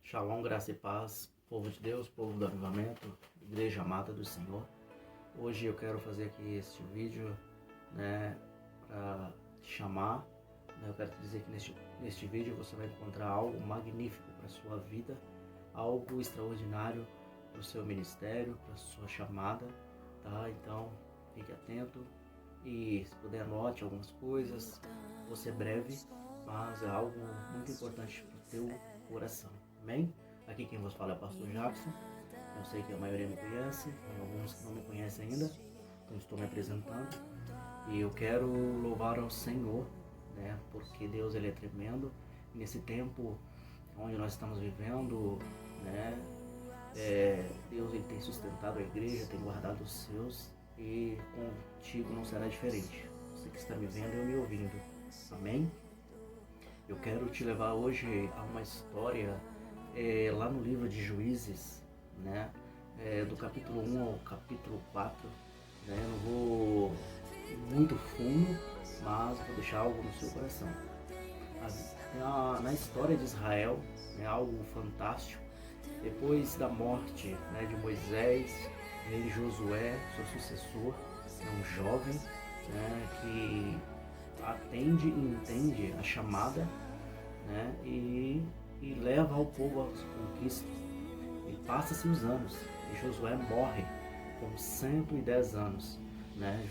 Shalom, graça e paz, povo de Deus, povo do avivamento, igreja amada do Senhor. Hoje eu quero fazer aqui este vídeo, para te chamar. Eu quero te dizer que neste vídeo você vai encontrar algo magnífico para a sua vida, algo extraordinário para o seu ministério, para a sua chamada, tá? Então, fique atento e, se puder, anote algumas coisas. Vou ser breve, mas é algo muito importante para o teu coração. Amém? Aqui quem vos fala é o pastor Jackson. Eu sei que a maioria me conhece, tem alguns que não me conhecem ainda, então estou me apresentando. E eu quero louvar ao Senhor, porque Deus ele é tremendo. Nesse tempo onde nós estamos vivendo, Deus ele tem sustentado a igreja, tem guardado os seus, e contigo não será diferente. Você que está me vendo e me ouvindo. Amém? Eu quero te levar hoje a uma história lá no livro de Juízes, do capítulo 1 ao capítulo 4. Eu não vou muito fundo, mas vou deixar algo no seu coração. Na história de Israel, algo fantástico. Depois da morte de Moisés, ele Josué, seu sucessor, um jovem que atende e entende a chamada, e leva ao povo às conquistas. E passa-se os anos, e Josué morre com 110 anos.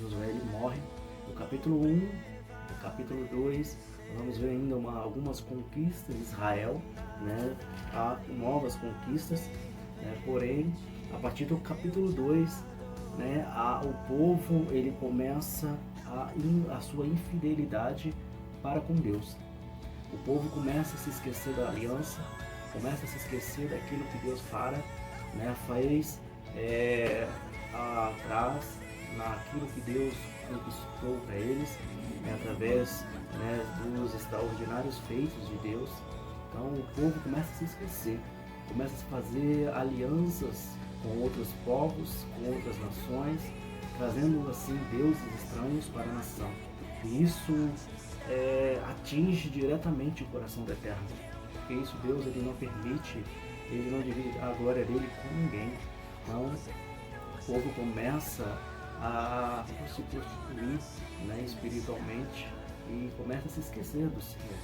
Josué ele morre. No capítulo 1, no capítulo 2, vamos ver ainda algumas conquistas de Israel, há novas conquistas, porém, a partir do capítulo 2, o povo ele começa a sua infidelidade para com Deus. O povo começa a se esquecer da aliança, começa a se esquecer daquilo que Deus fez atrás, naquilo que Deus conquistou para eles, através dos extraordinários feitos de Deus. Então o povo começa a se esquecer, começa a fazer alianças com outros povos, com outras nações, trazendo assim deuses estranhos para a nação. E isso atinge diretamente o coração do Eterno, porque isso Deus ele não permite, ele não divide a glória dele com ninguém. Então o povo começa a se prostituir espiritualmente e começa a se esquecer do Senhor.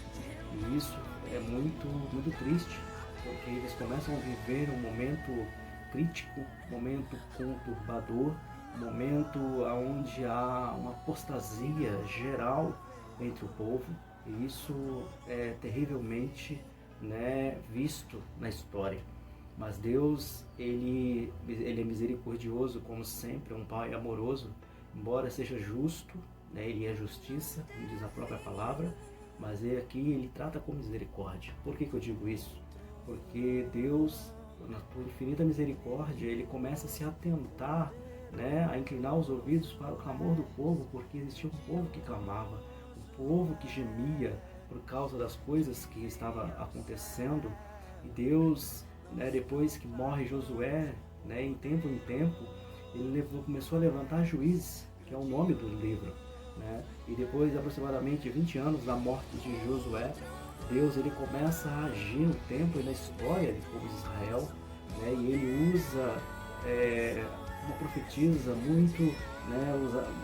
E isso é muito, muito triste, porque eles começam a viver um momento crítico, um momento conturbador, um momento onde há uma apostasia geral entre o povo, e isso é terrivelmente visto na história. Mas Deus, ele é misericordioso, como sempre, um Pai amoroso, embora seja justo, ele é justiça, como diz a própria palavra, mas aqui ele trata com misericórdia. Por que eu digo isso? Porque Deus, na sua infinita misericórdia, ele começa a se atentar, a inclinar os ouvidos para o clamor do povo, porque existia um povo que clamava, um povo que gemia por causa das coisas que estavam acontecendo. E Deus, depois que morre Josué, em tempo, ele começou a levantar juízes, que é o nome do livro. E depois de aproximadamente 20 anos da morte de Josué, Deus ele começa a agir no tempo e na história do povo de Israel, e ele usa uma profetisa muito,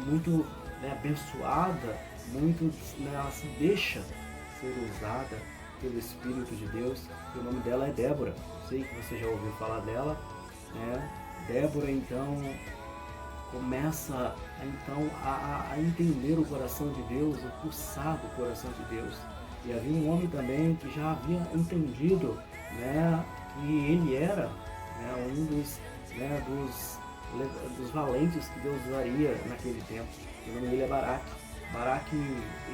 muito abençoada, muito ela se deixa ser usada pelo Espírito de Deus. E o nome dela é Débora. Sei que você já ouviu falar dela. Débora então começa a entender o coração de Deus, o pulsar do coração de Deus. E havia um homem também que já havia entendido que ele era um dos valentes que Deus usaria naquele tempo. O nome dele é Baraque. Baraque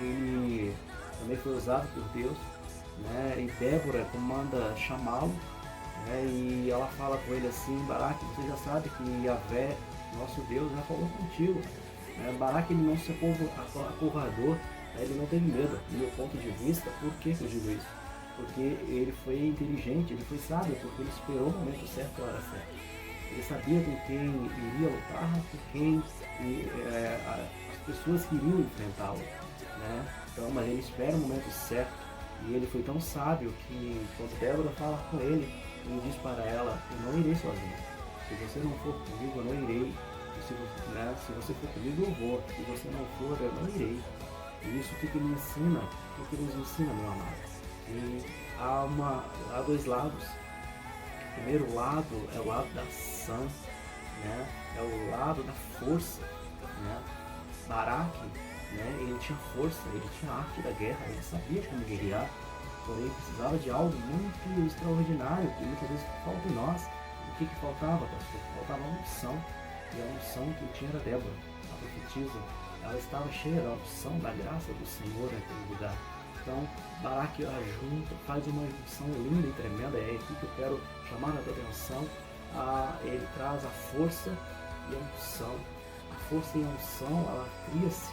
ele também foi usado por Deus, e Débora comanda chamá-lo, e ela fala com ele assim: Baraque, você já sabe que Yahvé, nosso Deus, já falou contigo. Baraque ele não se acovardou, ele não teve medo. Do meu ponto de vista, por que eu digo isso? Porque ele foi inteligente, ele foi sábio, porque ele esperou o momento certo, a hora certa. Ele sabia com quem iria lutar, com quem as pessoas que iriam enfrentá-lo. Então, mas ele espera o momento certo. E ele foi tão sábio que quando Débora fala com ele, ele diz para ela: eu não irei sozinho. Se você não for comigo, eu não irei. E se você for comigo, eu vou. Se você não for, eu não irei. E isso que me ensina, o que nos ensina, meu amado? E há dois lados. O primeiro lado é o lado da ação, né? É o lado da força, né? Baraque, né? Ele tinha força, ele tinha arte da guerra, ele sabia como guerrear, porém precisava de algo muito extraordinário que muitas vezes falta em nós. O que faltava, pastor? Faltava uma unção, e a unção que tinha era Débora, a profetisa. Ela estava cheia da unção, da graça do Senhor naquele lugar. Então, Baraque junta, faz uma junção linda e tremenda. É aqui que eu quero chamar a tua atenção. Ele traz a força e a unção. A força e a unção, ela cria-se,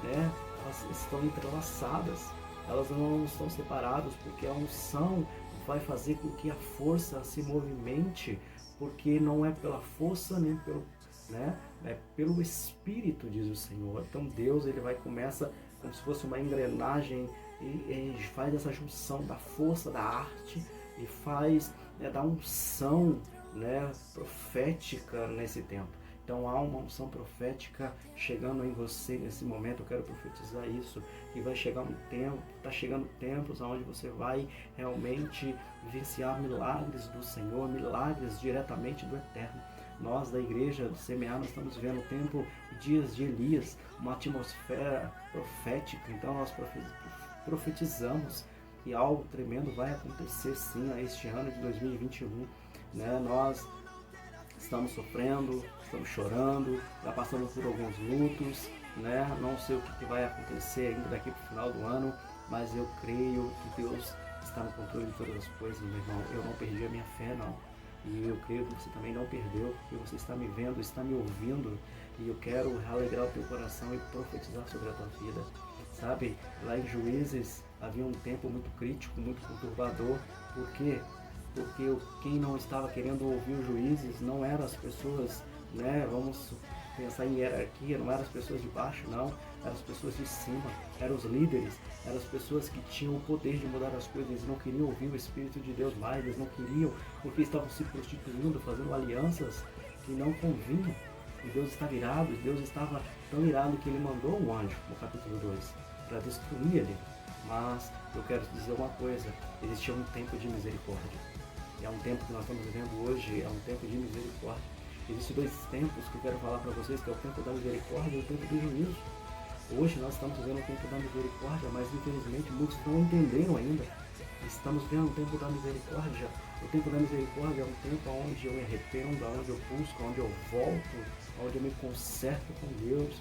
né? Elas estão entrelaçadas, elas não estão separadas, porque a unção vai fazer com que a força se movimente, porque não é pela força nem pelo, né? É pelo Espírito, diz o Senhor. Então Deus, ele começa como se fosse uma engrenagem e faz essa junção da força, da arte, e faz da unção, né, profética nesse tempo. Então há uma unção profética chegando em você nesse momento. Eu quero profetizar isso, que vai chegar um tempo, está chegando tempos onde você vai realmente vivenciar milagres do Senhor, milagres diretamente do Eterno. Nós da igreja do Semear, nós estamos vivendo o tempo, dias de Elias, uma atmosfera profética. Então nós profetizamos que algo tremendo vai acontecer sim a este ano de 2021. Né? Nós estamos sofrendo, estamos chorando, já passamos por alguns lutos, né? Não sei o que vai acontecer ainda daqui para o final do ano, mas eu creio que Deus está no controle de todas as coisas, meu irmão. Eu não perdi a minha fé, não. E eu creio que você também não perdeu, porque você está me vendo, está me ouvindo, e eu quero alegrar o teu coração e profetizar sobre a tua vida. Sabe, lá em Juízes havia um tempo muito crítico, muito conturbador. Por quê? Porque quem não estava querendo ouvir os juízes não eram as pessoas, né? Vamos pensar em hierarquia, não eram as pessoas de baixo, não. Eram as pessoas de cima, eram os líderes, eram as pessoas que tinham o poder de mudar as coisas. Eles não queriam ouvir o Espírito de Deus mais, eles não queriam, porque estavam se prostituindo, fazendo alianças que não convinham. E Deus estava irado, e Deus estava tão irado que ele mandou um anjo, no capítulo 2, para destruir ele. Mas eu quero te dizer uma coisa, existia um tempo de misericórdia. E é um tempo que nós estamos vivendo hoje, é um tempo de misericórdia. Existem dois tempos que eu quero falar para vocês, que é o tempo da misericórdia e o tempo do juízo. Hoje nós estamos vivendo o tempo da misericórdia, mas infelizmente muitos não entenderam ainda. Estamos vendo o tempo da misericórdia. O tempo da misericórdia é um tempo onde eu me arrependo, onde eu busco, onde eu volto, onde eu me conserto com Deus.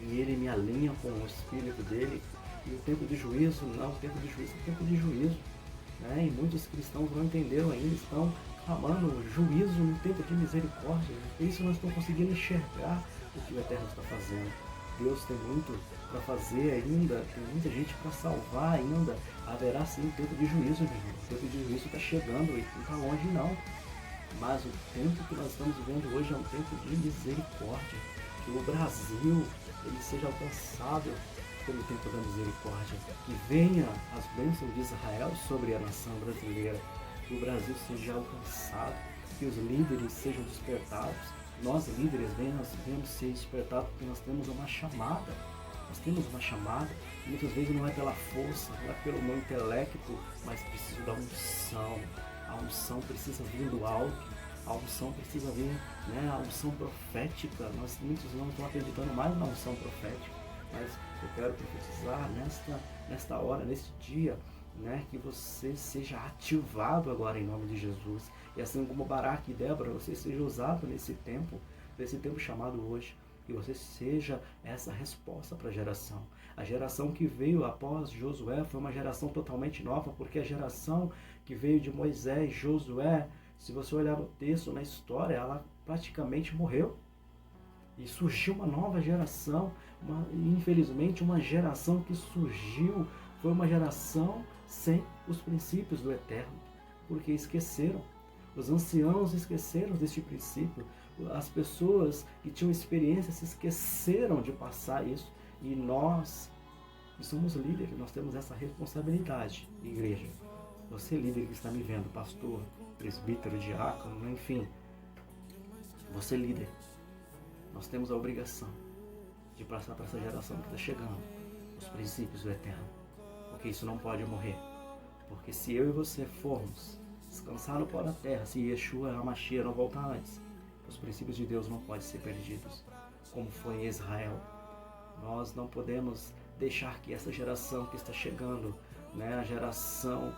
E Ele me alinha com o Espírito dEle. E o tempo de juízo, não, o tempo de juízo é o tempo de juízo. Né? E muitos cristãos não entenderam ainda, estão clamando juízo no tempo de misericórdia. Por isso nós estamos conseguindo enxergar o que o Eterno está fazendo. Deus tem muito para fazer ainda, tem muita gente para salvar ainda. Haverá sim um tempo de juízo, meu irmão. O tempo de juízo está chegando e não está longe não. Mas o tempo que nós estamos vivendo hoje é um tempo de misericórdia. Que o Brasil ele seja alcançado pelo tempo da misericórdia. Que venha as bênçãos de Israel sobre a nação brasileira. Que o Brasil seja alcançado. Que os líderes sejam despertados. Nós líderes venhamos ser despertados porque nós temos uma chamada. Nós temos uma chamada. Muitas vezes não é pela força, não é pelo meu intelecto, mas preciso da unção. A unção precisa vir do alto. A unção precisa vir, né? A unção profética. Muitos não estão acreditando mais na unção profética. Mas eu quero profetizar nesta hora, neste dia, né? Que você seja ativado agora em nome de Jesus. E assim como Baraque e Débora, você seja usado nesse tempo chamado hoje. E você seja essa resposta para a geração. A geração que veio após Josué foi uma geração totalmente nova, porque a geração que veio de Moisés, Josué, se você olhar no texto, na história, ela praticamente morreu. E surgiu uma nova geração, infelizmente uma geração que surgiu, foi uma geração sem os princípios do Eterno, porque esqueceram. Os anciãos esqueceram deste princípio, as pessoas que tinham experiência se esqueceram de passar isso, e nós E somos líderes, nós temos essa responsabilidade, igreja. Você líder que está me vendo, pastor, presbítero, diácono, enfim, você líder, nós temos a obrigação de passar para essa geração que está chegando os princípios do eterno, porque isso não pode morrer. Porque se eu e você formos descansar no pó da terra, se Yeshua HaMashiach não voltar antes, os princípios de Deus não podem ser perdidos, como foi em Israel. Nós não podemos deixar que essa geração que está chegando, a geração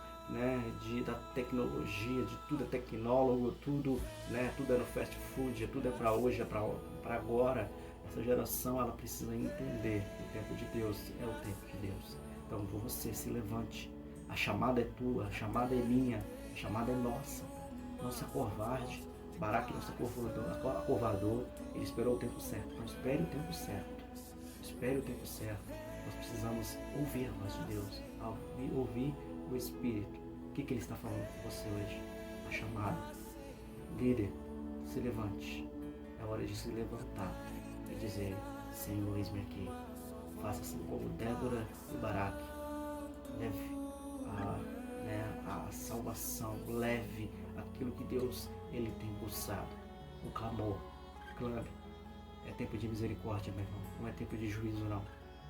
da tecnologia, de tudo é tecnólogo, tudo é no fast food, tudo é para hoje, é para agora. Essa geração ela precisa entender que o tempo de Deus é o tempo de Deus. Então você se levante. A chamada é tua, a chamada é minha, a chamada é nossa. Não se acovarde. Baraque não se acovardou, ele esperou o tempo certo. Então espere o tempo certo. Espere o tempo certo. Nós precisamos ouvir a voz de Deus, ouvir o Espírito. O que ele está falando com você hoje? A chamada. Líder, se levante. É hora de se levantar e dizer: Senhor, eis-me aqui. Faça assim como Débora e Baraque. Leve a salvação, leve aquilo que Deus ele tem buscado. O clamor, clame. É tempo de misericórdia, meu irmão. Não é tempo de juízo, não.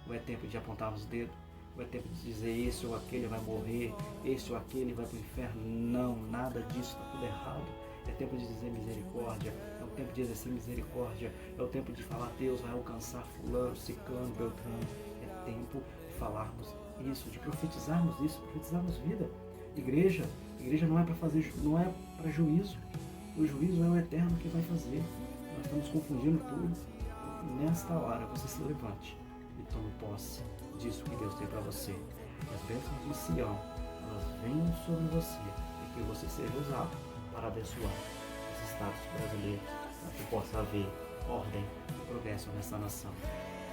Não é tempo de apontarmos os dedos. Não é tempo de dizer esse ou aquele vai morrer, esse ou aquele vai para o inferno. Não, nada disso, está tudo errado. É tempo de dizer misericórdia, é o tempo de exercer misericórdia, é o tempo de falar: Deus vai alcançar fulano, ciclano, beltrano. É tempo de falarmos isso, de profetizarmos isso, profetizarmos vida. Igreja não é para fazer, não é para juízo. O juízo é o eterno que vai fazer. Nós estamos confundindo tudo. Nesta hora você se levante e tome posse disso que Deus tem para você. As bênçãos de Sião, elas venham sobre você e que você seja usado para abençoar os estados brasileiros, para que possa haver ordem e progresso nessa nação.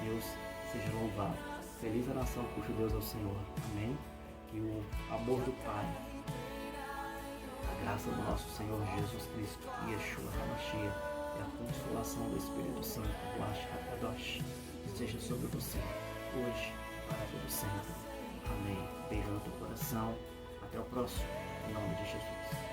Deus seja louvado. Feliz a nação cujo Deus é o Senhor. Amém? Que o amor do Pai, a graça do nosso Senhor Jesus Cristo, Yeshua HaMashiach, e a consolação do Espírito Santo, o Ashakadosh, esteja sobre você, hoje, para todo sempre. Amém. Beijo no teu coração. Até o próximo. Em nome de Jesus.